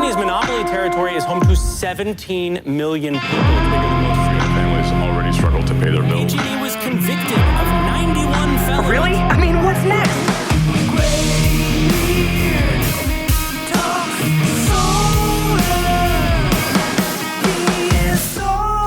PG&E's monopoly territory is home to 17 million people. Families already struggle to pay their bills. PG&E was convicted of 91 felonies. Really? I mean, what's next? Greybeard Talks Solar. He is Solarwise.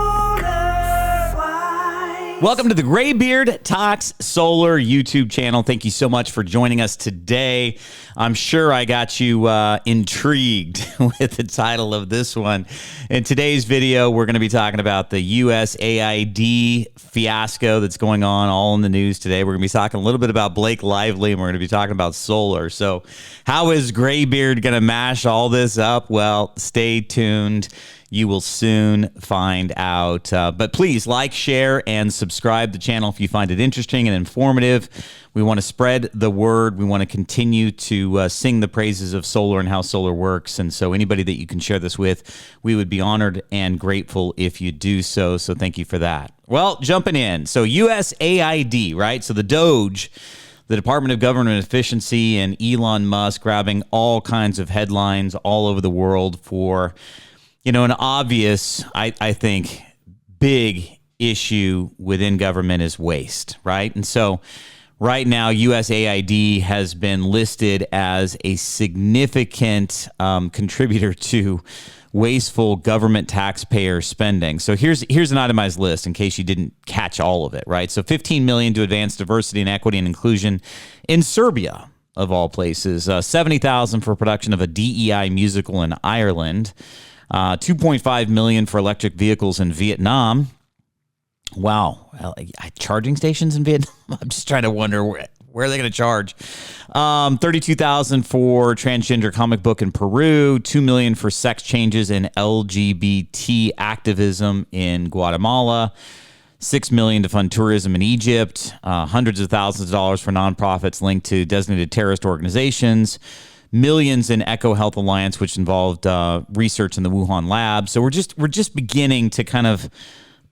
Welcome to the Greybeard Talks Solar YouTube channel. Thank you so much for joining us today. I'm sure I got you intrigued with the title of this one. In today's video, we're going to be talking about the USAID fiasco that's going on all in the news today. We're going to be talking a little bit about Blake Lively, and we're going to be talking about solar. So how is Greybeard going to mash all this up? Well, stay tuned. You will soon find out. But please like, share, and subscribe to the channel if you find it interesting and informative. We want to spread the word. We want to continue to sing the praises of solar and how solar works. And so anybody that you can share this with, we would be honored and grateful if you do so. So thank you for that. Well, jumping in. So USAID, right? So the DOGE, the Department of Government Efficiency, and Elon Musk grabbing all kinds of headlines all over the world for, you know, an obvious, I think, big issue within government is waste, right? And so right now, USAID has been listed as a significant contributor to wasteful government taxpayer spending. So here's an itemized list in case you didn't catch all of it, right? So $15 million to advance diversity and equity and inclusion in Serbia, of all places. $70,000 for production of a DEI musical in Ireland. $2.5 million for electric vehicles in Vietnam. Wow. Charging stations in Vietnam? I'm just trying to wonder where are they going to charge. $32,000 for transgender comic book in Peru. $2 million for sex changes in LGBT activism in Guatemala. $6 million to fund tourism in Egypt. Hundreds of thousands of dollars for nonprofits linked to designated terrorist organizations. Millions in Eco Health Alliance, which involved research in the Wuhan lab. So we're just beginning to kind of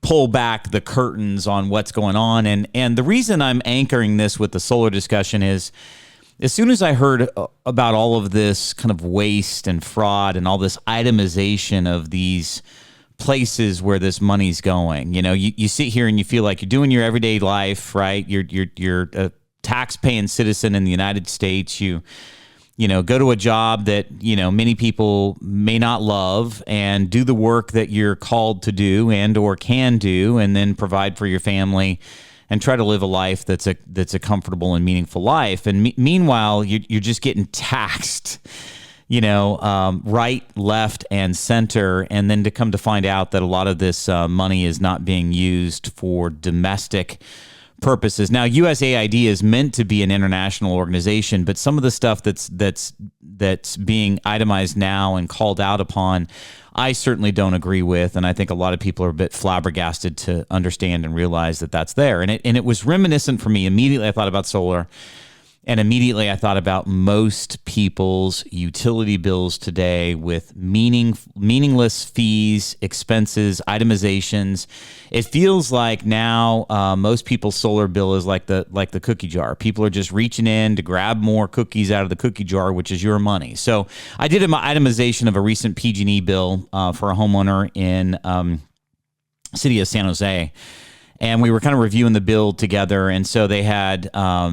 pull back the curtains on what's going on. And the reason I'm anchoring this with the solar discussion is, as soon as I heard about all of this kind of waste and fraud and all this itemization of these places where this money's going, you know, you sit here and you feel like you're doing your everyday life, right? You're a tax-paying citizen in the United States. You know, go to a job that, you know, many people may not love and do the work that you're called to do and or can do, and then provide for your family and try to live a life that's a comfortable and meaningful life. And meanwhile, you're just getting taxed, you know, right, left, and center. And then to come to find out that a lot of this money is not being used for domestic purposes. Now, USAID is meant to be an international organization, but some of the stuff that's being itemized now and called out upon, I certainly don't agree with, and I think a lot of people are a bit flabbergasted to understand and realize that that's there. And it was reminiscent for me. Immediately, I thought about solar. And immediately I thought about most people's utility bills today with meaningless fees, expenses, itemizations. It feels like now most people's solar bill is like the cookie jar. People are just reaching in to grab more cookies out of the cookie jar, which is your money. So I did an itemization of a recent PG&E bill for a homeowner in city of San Jose. And we were kind of reviewing the bill together. And so they had, a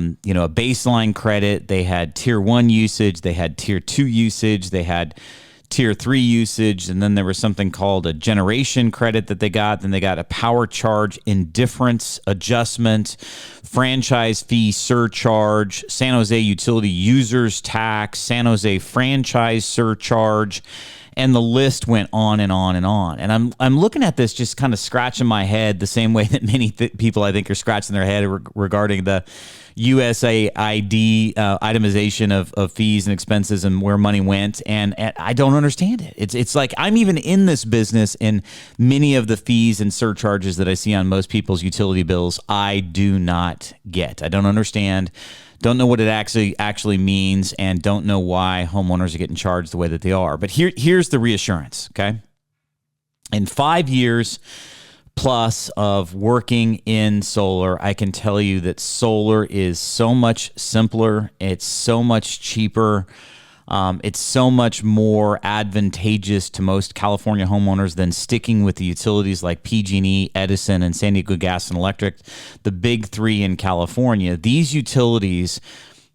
baseline credit. They had tier 1 usage. They had tier 2 usage. They had tier 3 usage. And then there was something called a generation credit that they got. Then they got a power charge indifference adjustment, franchise fee surcharge, San Jose utility users tax, San Jose franchise surcharge. And the list went on and on and on. And I'm looking at this just kind of scratching my head the same way that many people, I think, are scratching their head regarding the USAID itemization of fees and expenses and where money went. And I don't understand it. It's like I'm even in this business, and many of the fees and surcharges that I see on most people's utility bills, I do not get. I don't understand. Don't know what it actually means, and don't know why homeowners are getting charged the way that they are. But here's the reassurance, okay? In 5 years plus of working in solar, I can tell you that solar is so much simpler. It's so much cheaper. It's so much more advantageous to most California homeowners than sticking with the utilities like PG&E, Edison, and San Diego Gas and Electric, the big three in California. These utilities,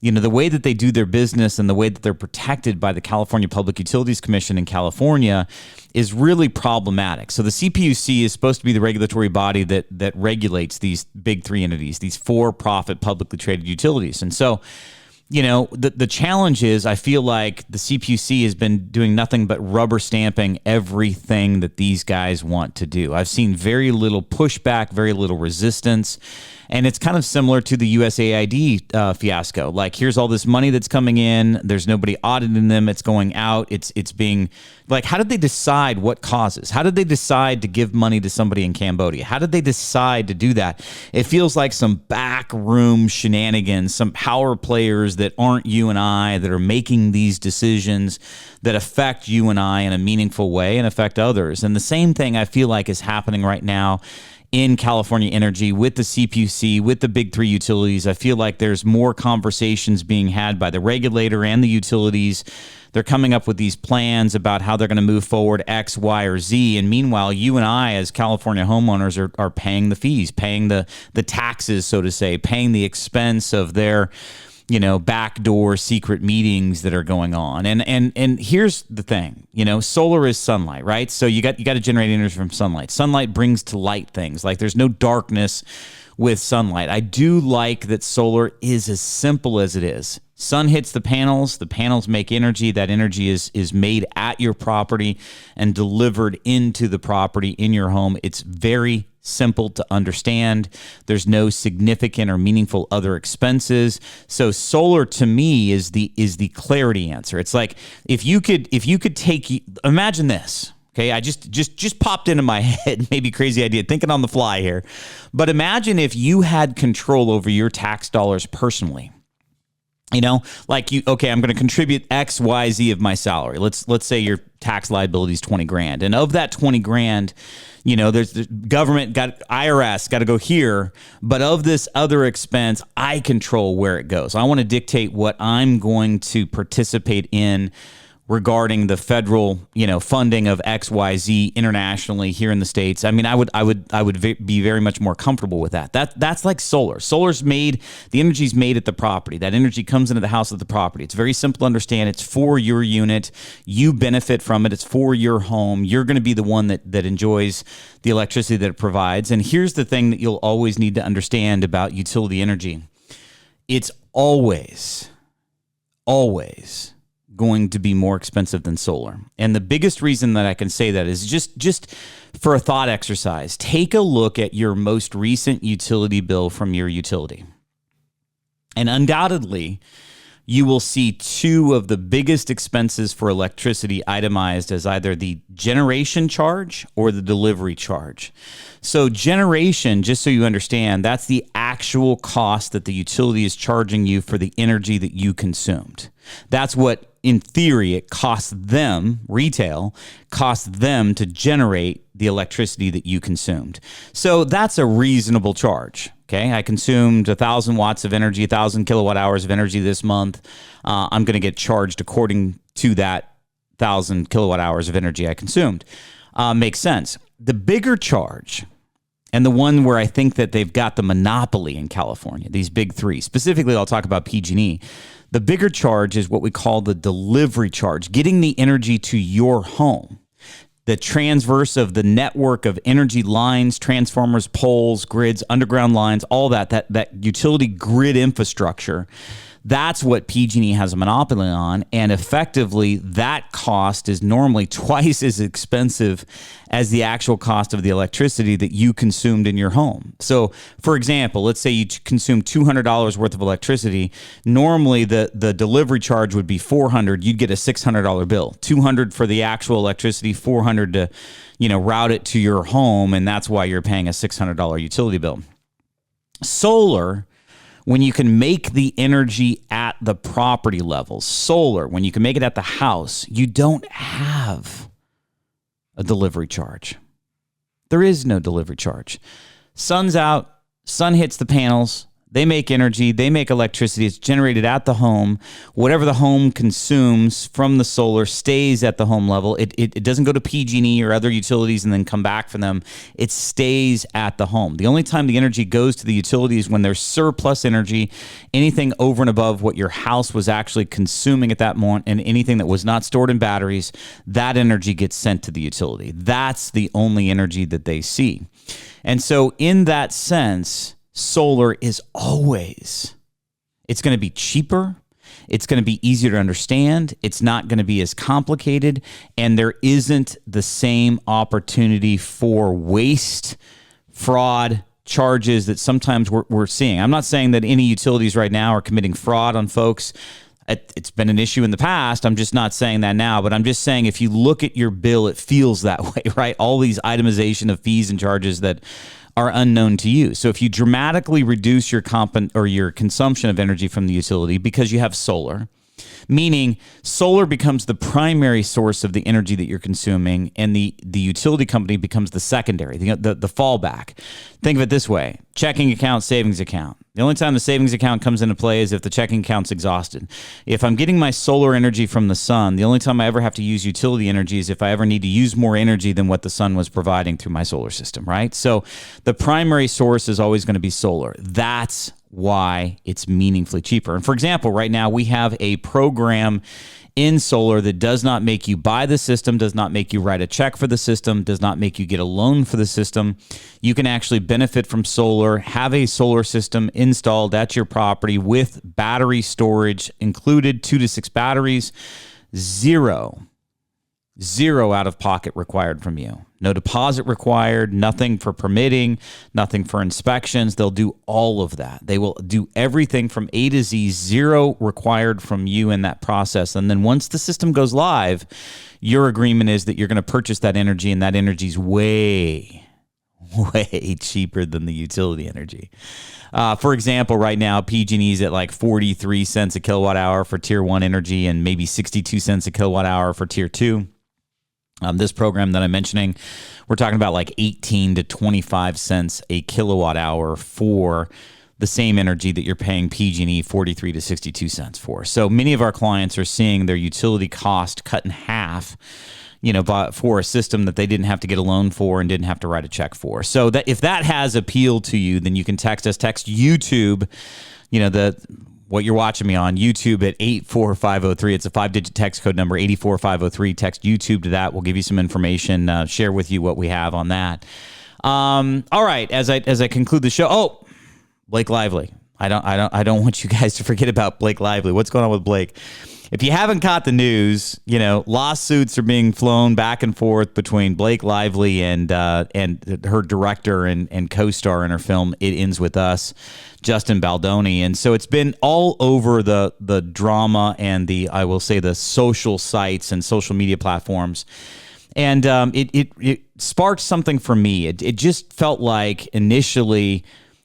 the way that they do their business and the way that they're protected by the California Public Utilities Commission in California is really problematic. So the CPUC is supposed to be the regulatory body that regulates these big three entities, these for-profit publicly traded utilities. And so, the challenge is I feel like the CPUC has been doing nothing but rubber stamping everything that these guys want to do. I've seen very little pushback, very little resistance. And it's kind of similar to the USAID fiasco. Like, here's all this money that's coming in. There's nobody auditing them. It's going out. It's being like, how did they decide what causes? How did they decide to give money to somebody in Cambodia? How did they decide to do that? It feels like some backroom shenanigans, some power players that aren't you and I that are making these decisions that affect you and I in a meaningful way and affect others. And the same thing I feel like is happening right now in California Energy with the CPUC, with the big three utilities. I feel like there's more conversations being had by the regulator and the utilities. They're coming up with these plans about how they're going to move forward X, Y, or Z. And meanwhile, you and I as California homeowners are paying the fees, paying the taxes, so to say, paying the expense of their backdoor secret meetings that are going on. And here's the thing, solar is sunlight, right? So you got to generate energy from sunlight. Sunlight brings to light things. Like, there's no darkness with sunlight. I do like that solar is as simple as it is. Sun hits the panels make energy. That energy is made at your property and delivered into the property in your home. It's very simple to understand. There's no significant or meaningful other expenses. So solar to me is the clarity answer. It's like if you could imagine this. Okay, I just popped into my head, maybe crazy idea, thinking on the fly here. But imagine if you had control over your tax dollars personally. I'm going to contribute X, Y, Z of my salary. Let's say your tax liability is $20,000. And of that $20,000, there's the government IRS got to go here. But of this other expense, I control where it goes. I want to dictate what I'm going to participate in regarding the federal, funding of X, Y, Z internationally here in the States. I mean, I would be very much more comfortable with that. That's like solar. Solar's made, the energy's made at the property. That energy comes into the house at the property. It's very simple to understand. It's for your unit. You benefit from it. It's for your home. You're going to be the one that enjoys the electricity that it provides. And here's the thing that you'll always need to understand about utility energy. It's always going to be more expensive than solar. And the biggest reason that I can say that is just for a thought exercise. Take a look at your most recent utility bill from your utility. And undoubtedly, you will see two of the biggest expenses for electricity itemized as either the generation charge or the delivery charge. So generation, just so you understand, that's the actual cost that the utility is charging you for the energy that you consumed. That's what, in theory, it costs them, retail, costs them to generate the electricity that you consumed. So that's a reasonable charge. Okay, I consumed 1,000 watts of energy, 1,000 kilowatt hours of energy this month. I'm going to get charged according to that 1,000 kilowatt hours of energy I consumed. Makes sense. The bigger charge, and the one where I think that they've got the monopoly in California, these big three, specifically I'll talk about PG&E. The bigger charge is what we call the delivery charge, getting the energy to your home. The transverse of the network of energy lines, transformers, poles, grids, underground lines, all that utility grid infrastructure. That's what PG&E has a monopoly on, and effectively that cost is normally twice as expensive as the actual cost of the electricity that you consumed in your home. So, for example, let's say you consume $200 worth of electricity. Normally, the delivery charge would be $400. You'd get a $600 bill. $200 for the actual electricity, $400 to, route it to your home, and that's why you're paying a $600 utility bill. Solar, when you can make the energy at the property level, solar, when you can make it at the house, you don't have a delivery charge. There is no delivery charge. Sun's out, sun hits the panels, They make energy, they make electricity, it's generated at the home. Whatever the home consumes from the solar stays at the home level. It doesn't go to PG&E or other utilities and then come back for them. It stays at the home. The only time the energy goes to the utilities when there's surplus energy, anything over and above what your house was actually consuming at that moment, and anything that was not stored in batteries, that energy gets sent to the utility. That's the only energy that they see. And so in that sense, solar is always, it's going to be cheaper. It's going to be easier to understand. It's not going to be as complicated. And there isn't the same opportunity for waste, fraud, charges that sometimes we're seeing. I'm not saying that any utilities right now are committing fraud on folks. It's been an issue in the past. I'm just not saying that now, but I'm just saying if you look at your bill, it feels that way, right? All these itemization of fees and charges that are unknown to you. So if you dramatically reduce your your consumption of energy from the utility because you have solar, meaning solar becomes the primary source of the energy that you're consuming, and the utility company becomes the secondary, the fallback. Think of it this way: checking account, savings account. The only time the savings account comes into play is if the checking account's exhausted. If I'm getting my solar energy from the sun, the only time I ever have to use utility energy is if I ever need to use more energy than what the sun was providing through my solar system, right? So the primary source is always going to be solar. That's why it's meaningfully cheaper. And for example, right now we have a program in solar that does not make you buy the system, does not make you write a check for the system, does not make you get a loan for the system. You can actually benefit from solar, have a solar system installed at your property with battery storage included, 2 to 6 batteries, zero out of pocket required from you. No deposit required, nothing for permitting, nothing for inspections. They'll do all of that. They will do everything from A to Z, zero required from you in that process. And then once the system goes live, your agreement is that you're going to purchase that energy, and that energy is way cheaper than the utility energy. For example, right now, PG&E is at like 43 cents a kilowatt hour for tier 1 energy and maybe 62 cents a kilowatt hour for tier 2. This program that I'm mentioning, we're talking about like 18 to 25 cents a kilowatt hour for the same energy that you're paying PG&E 43 to 62 cents for. So many of our clients are seeing their utility cost cut in half, for a system that they didn't have to get a loan for and didn't have to write a check for. So that if that has appealed to you, then you can text YouTube, what you're watching me on YouTube at 84503. It's a 5-digit text code number, 84503. Text YouTube to that. We'll give you some information, share with you what we have on that. All right, as I conclude the show, Blake Lively. I don't want you guys to forget about Blake Lively. What's going on with Blake? If you haven't caught the news, lawsuits are being flown back and forth between Blake Lively and her director and co-star in her film It Ends With Us, Justin Baldoni. And so it's been all over the drama and the social sites and social media platforms. And it sparked something for me. It just felt like initially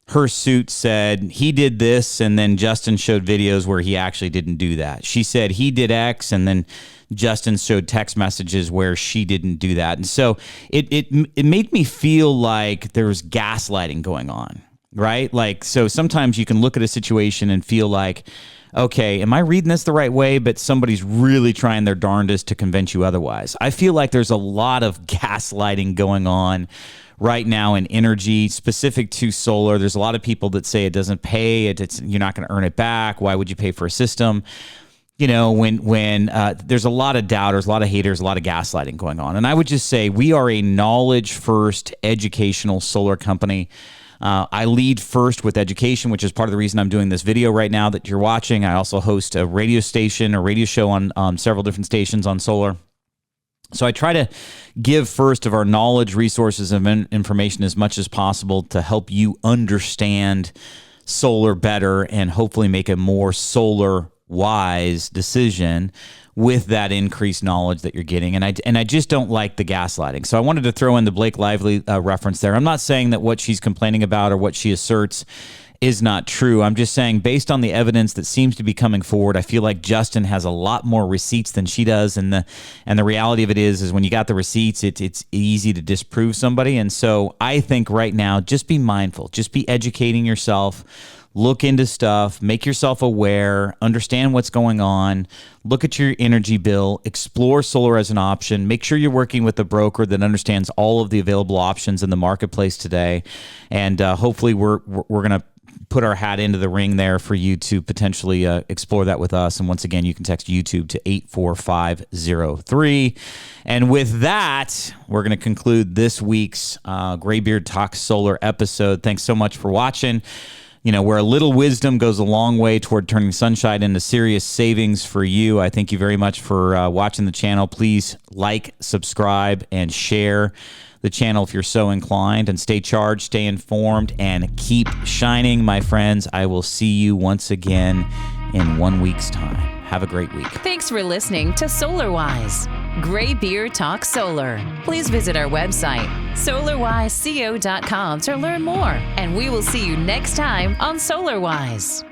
her suit said he did this, and then Justin showed videos where he actually didn't do that. She said he did X, and then Justin showed text messages where she didn't do that. And so it made me feel like there was gaslighting going on, right? Like, so sometimes you can look at a situation and feel like, okay, am I reading this the right way? But somebody's really trying their darndest to convince you otherwise. I feel like there's a lot of gaslighting going on right now in energy specific to solar. There's a lot of people that say it doesn't pay. You're not going to earn it back. Why would you pay for a system? When there's a lot of doubters, a lot of haters, a lot of gaslighting going on. And I would just say we are a knowledge-first educational solar company. I lead first with education, which is part of the reason I'm doing this video right now that you're watching. I also host a radio show on several different stations on solar. So I try to give first of our knowledge, resources, and information as much as possible to help you understand solar better and hopefully make a more solar-wise decision with that increased knowledge that you're getting. And I just don't like the gaslighting. So I wanted to throw in the Blake Lively reference there. I'm not saying that what she's complaining about or what she asserts is not true. I'm just saying based on the evidence that seems to be coming forward, I feel like Justin has a lot more receipts than she does. And the reality of it is when you got the receipts, it's easy to disprove somebody. And so I think right now, just be mindful, just be educating yourself. look into stuff, make yourself aware, understand what's going on, look at your energy bill, explore solar as an option, make sure you're working with a broker that understands all of the available options in the marketplace today. And hopefully we're going to put our hat into the ring there for you to potentially explore that with us. And once again, you can text YouTube to 84503. And with that, we're going to conclude this week's Greybeard Talks Solar episode. Thanks so much for watching. You know, where a little wisdom goes a long way toward turning sunshine into serious savings for you. I thank you very much for watching the channel. Please like, subscribe, and share the channel if you're so inclined. And stay charged, stay informed, and keep shining, my friends. I will see you once again in 1 week's time. Have a great week. Thanks for listening to Solarwise, Greybeard Talks Solar. Please visit our website, solarwiseco.com, to learn more. And we will see you next time on Solarwise.